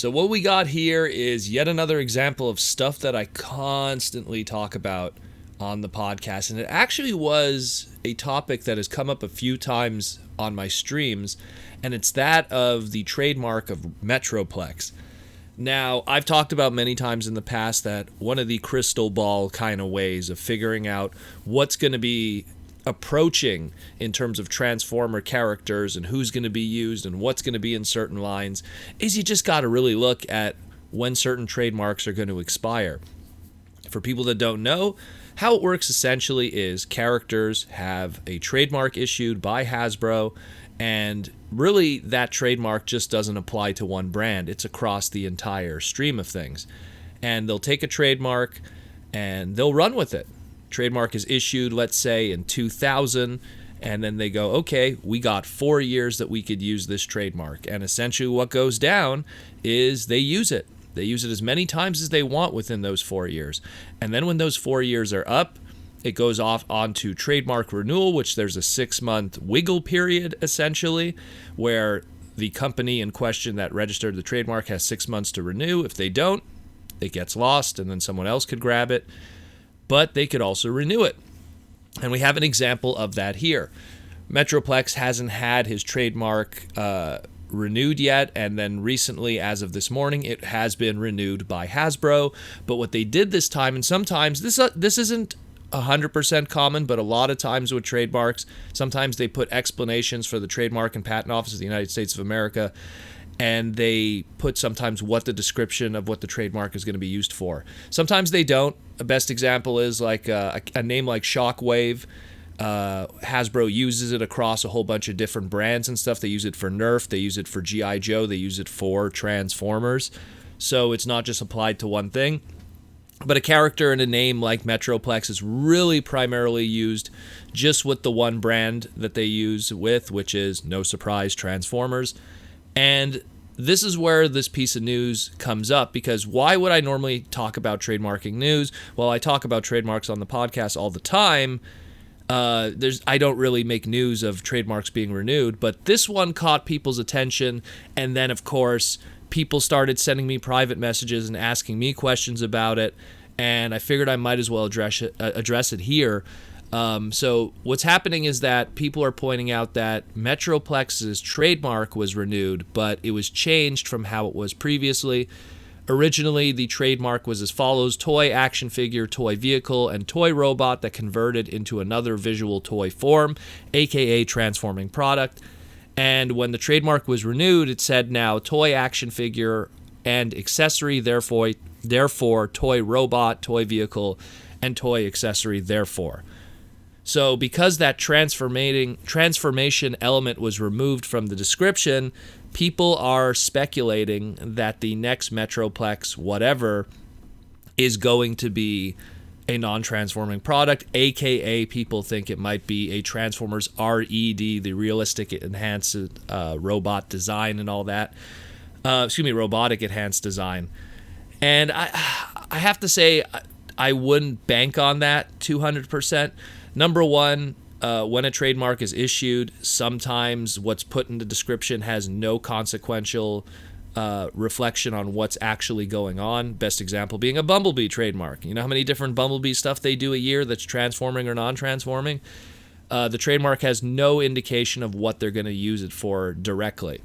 So what we got here is yet another example of stuff that I constantly talk about on the podcast. And it actually was a topic that has come up a few times on my streams, and it's that of the trademark of Metroplex. Now, I've talked about many times in the past that one of the crystal ball kind of ways of figuring out what's going to be approaching in terms of Transformer characters and who's going to be used and what's going to be in certain lines is you just got to really look at when certain trademarks are going to expire. For people that don't know, how it works essentially is characters have a trademark issued by Hasbro, and really that trademark just doesn't apply to one brand. It's across the entire stream of things. And they'll take a trademark and they'll run with it. Trademark is issued, let's say, in 2000, and then they go, okay, we got 4 years that we could use this trademark. And essentially what goes down is they use it. They use it as many times as they want within those 4 years. And then when those 4 years are up, it goes off onto Trademark Renewal, which there's a 6-month wiggle period, essentially, where the company in question that registered the trademark has 6 months to renew. If they don't, it gets lost, and then someone else could grab it. But they could also renew it. And we have an example of that here. Metroplex hasn't had his trademark renewed yet, and then recently, as of this morning, it has been renewed by Hasbro. But what they did this time, and sometimes this isn't 100% common, but a lot of times with trademarks, sometimes they put explanations for the Trademark and Patent Office of the United States of America, and they put sometimes what the description of what the trademark is going to be used for. Sometimes they don't. A best example is like a name like Shockwave. Hasbro uses it across a whole bunch of different brands and stuff. They use it for Nerf, they use it for G.I. Joe, they use it for Transformers. So it's not just applied to one thing. But a character and a name like Metroplex is really primarily used just with the one brand that they use with, which is, no surprise, Transformers. And this is where this piece of news comes up, because why would I normally talk about trademarking news? Well, I talk about trademarks on the podcast all the time. I don't really make news of trademarks being renewed, but this one caught people's attention, and then, of course, people started sending me private messages and asking me questions about it, and I figured I might as well address it here. So what's happening is that people are pointing out that Metroplex's trademark was renewed, but it was changed from how it was previously. Originally, the trademark was as follows: toy, action figure, toy vehicle, and toy robot that converted into another visual toy form, aka transforming product. And when the trademark was renewed, it said now toy, action figure, and accessory, therefore toy robot, toy vehicle, and toy accessory, therefore. So because that transformation element was removed from the description, people are speculating that the next Metroplex whatever is going to be a non-transforming product, aka people think it might be a Transformers RED, the realistic enhanced robot design and all that. Robotic enhanced design. And I have to say, I wouldn't bank on that 200%. Number one, when a trademark is issued, sometimes what's put in the description has no consequential reflection on what's actually going on. Best example being a Bumblebee trademark. You know how many different Bumblebee stuff they do a year that's transforming or non-transforming? The trademark has no indication of what they're going to use it for directly.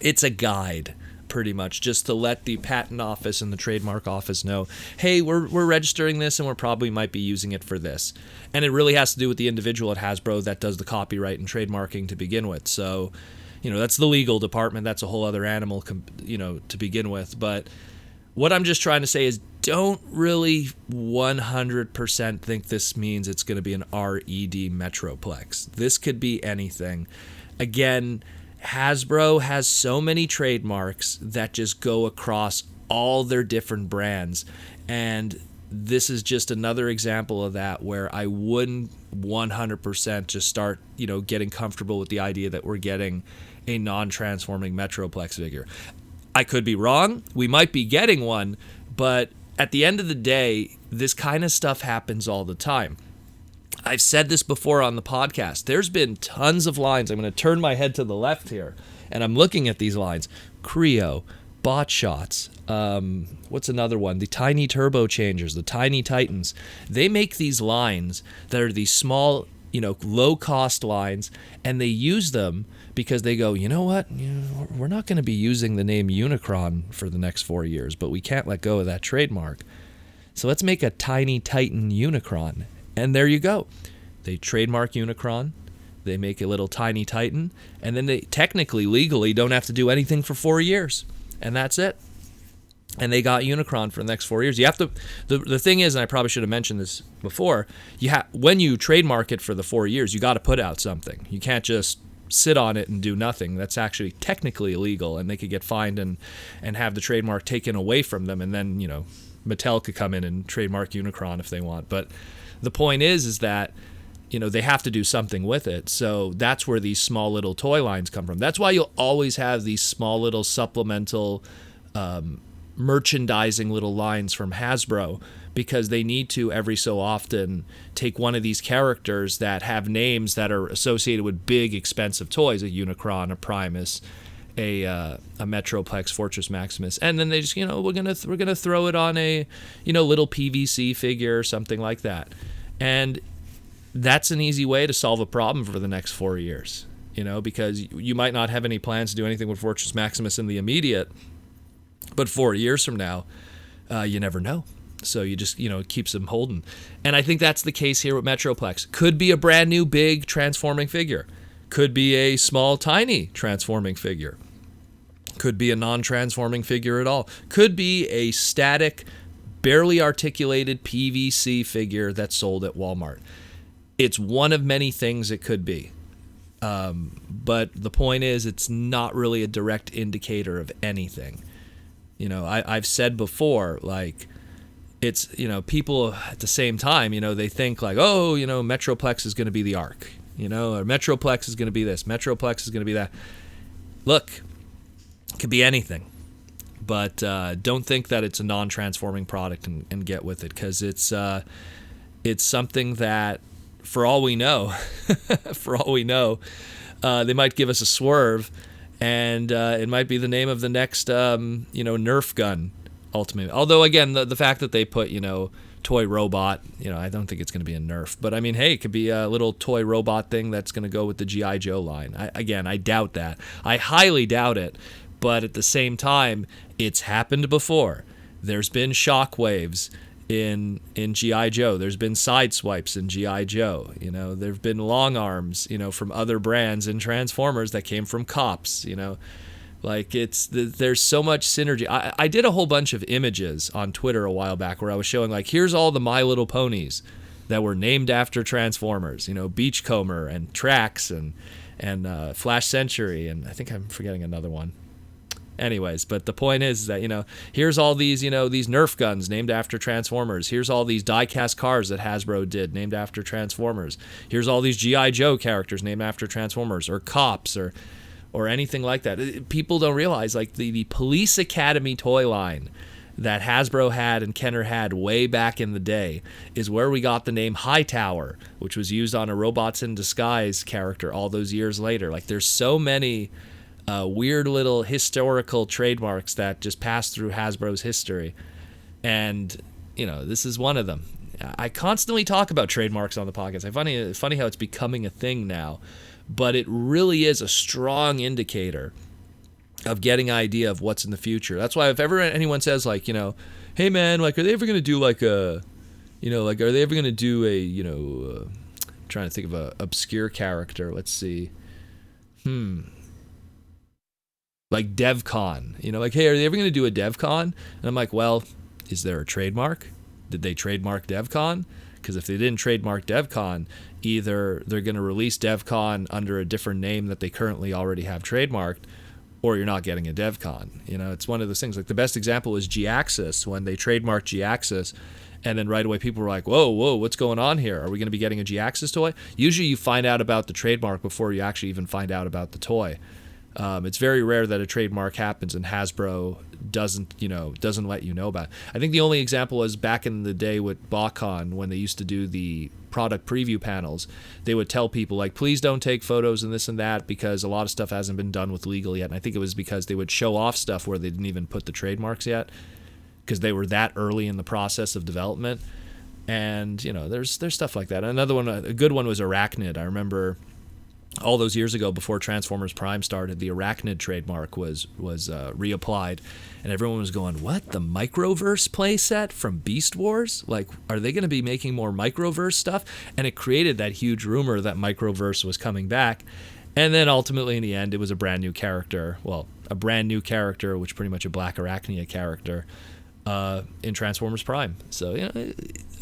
It's a guide, pretty much, just to let the patent office and the trademark office know, hey, we're registering this and we probably might be using it for this. And it really has to do with the individual at Hasbro that does the copyright and trademarking to begin with. So, that's the legal department. That's a whole other animal, to begin with. But what I'm just trying to say is don't really 100% think this means it's going to be an RED Metroplex. This could be anything. Again, Hasbro has so many trademarks that just go across all their different brands, and this is just another example of that, where I wouldn't 100% just start, getting comfortable with the idea that we're getting a non-transforming Metroplex figure. I could be wrong. We might be getting one, but at the end of the day, this kind of stuff happens all the time. I've said this before on the podcast. There's been tons of lines. I'm going to turn my head to the left here, and I'm looking at these lines. Creo, bot shots. What's another one? The tiny turbo changers, the tiny titans. They make these lines that are these small, low-cost lines, and they use them because they go, you know what? We're not going to be using the name Unicron for the next 4 years, but we can't let go of that trademark. So let's make a tiny titan Unicron. And there you go. They trademark Unicron. They make a little tiny titan. And then they technically, legally, don't have to do anything for 4 years. And that's it. And they got Unicron for the next 4 years. You have to. The thing is, and I probably should have mentioned this before, when you trademark it for the 4 years, you got to put out something. You can't just sit on it and do nothing. That's actually technically illegal, and they could get fined and have the trademark taken away from them, and then Mattel could come in and trademark Unicron if they want. But the point is that they have to do something with it. So that's where these small little toy lines come from. That's why you'll always have these small little supplemental merchandising little lines from Hasbro, because they need to every so often take one of these characters that have names that are associated with big expensive toys, a Unicron, a Primus, a Metroplex, Fortress Maximus, and then they just we're gonna throw it on a little PVC figure or something like that, and that's an easy way to solve a problem for the next 4 years, because you might not have any plans to do anything with Fortress Maximus in the immediate, but 4 years from now, you never know. So you just, it keeps them holding. And I think that's the case here with Metroplex. Could be a brand new big transforming figure. Could be a small, tiny transforming figure. Could be a non-transforming figure at all. Could be a static, barely articulated PVC figure that's sold at Walmart. It's one of many things it could be. But the point is, it's not really a direct indicator of anything. I've said before, like, it's, people at the same time, they think like, oh, Metroplex is going to be the Ark, or Metroplex is going to be this, Metroplex is going to be that. Look, it could be anything, but don't think that it's a non-transforming product and get with it, because it's something that, for all we know, they might give us a swerve, and it might be the name of the next, Nerf gun, ultimately. Although, again, the fact that they put, toy robot, I don't think it's going to be a Nerf. But, I mean, hey, it could be a little toy robot thing that's going to go with the G.I. Joe line. I doubt that. I highly doubt it. But at the same time, it's happened before. There's been shockwaves in G.I. Joe. There's been side swipes in G.I. Joe. There have been long arms, from other brands in Transformers that came from cops, Like, there's so much synergy. I did a whole bunch of images on Twitter a while back where I was showing, like, here's all the My Little Ponies that were named after Transformers, Beachcomber and Trax and Flash Century, and I think I'm forgetting another one. Anyways, but the point is that, here's all these, these Nerf guns named after Transformers. Here's all these die-cast cars that Hasbro did named after Transformers. Here's all these G.I. Joe characters named after Transformers, or cops, or anything like that. People don't realize, like, the Police Academy toy line that Hasbro had and Kenner had way back in the day is where we got the name Hightower, which was used on a Robots in Disguise character all those years later. Like, there's so many weird little historical trademarks that just pass through Hasbro's history. And, this is one of them. I constantly talk about trademarks on the podcast. It's funny how it's becoming a thing now. But it really is a strong indicator of getting an idea of what's in the future. That's why if ever anyone says, like, hey man, like, are they ever going to do like a, like, are they ever going to do a, I'm trying to think of a obscure character. Let's see. Like DevCon, like, hey, are they ever going to do a DevCon? And I'm like, well, is there a trademark? Did they trademark DevCon? Because if they didn't trademark DevCon, either they're going to release DevCon under a different name that they currently already have trademarked, or you're not getting a DevCon. It's one of those things. Like, the best example is G-Axis, when they trademarked G-Axis, and then right away people were like, whoa, what's going on here? Are we going to be getting a G-Axis toy? Usually you find out about the trademark before you actually even find out about the toy. It's very rare that a trademark happens and Hasbro doesn't let you know about it. I think the only example was back in the day with BotCon, when they used to do the product preview panels. They would tell people, like, please don't take photos and this and that, because a lot of stuff hasn't been done with legal yet. And I think it was because they would show off stuff where they didn't even put the trademarks yet, because they were that early in the process of development. And there's stuff like that. Another one, a good one, was Arachnid. I remember all those years ago, before Transformers Prime started, the Arachnid trademark was reapplied, and everyone was going, what, the Microverse playset from Beast Wars? Like, are they going to be making more Microverse stuff? And it created that huge rumor that Microverse was coming back. And then ultimately, in the end, it was a brand new character, which pretty much a Black Arachnia character in Transformers Prime. So,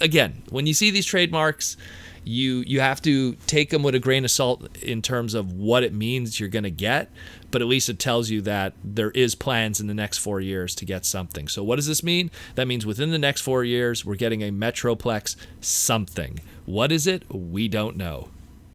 again, when you see these trademarks, you have to take them with a grain of salt in terms of what it means you're going to get, but at least it tells you that there is plans in the next 4 years to get something. So what does this mean? That means within the next 4 years, we're getting a Metroplex something. What is it? We don't know.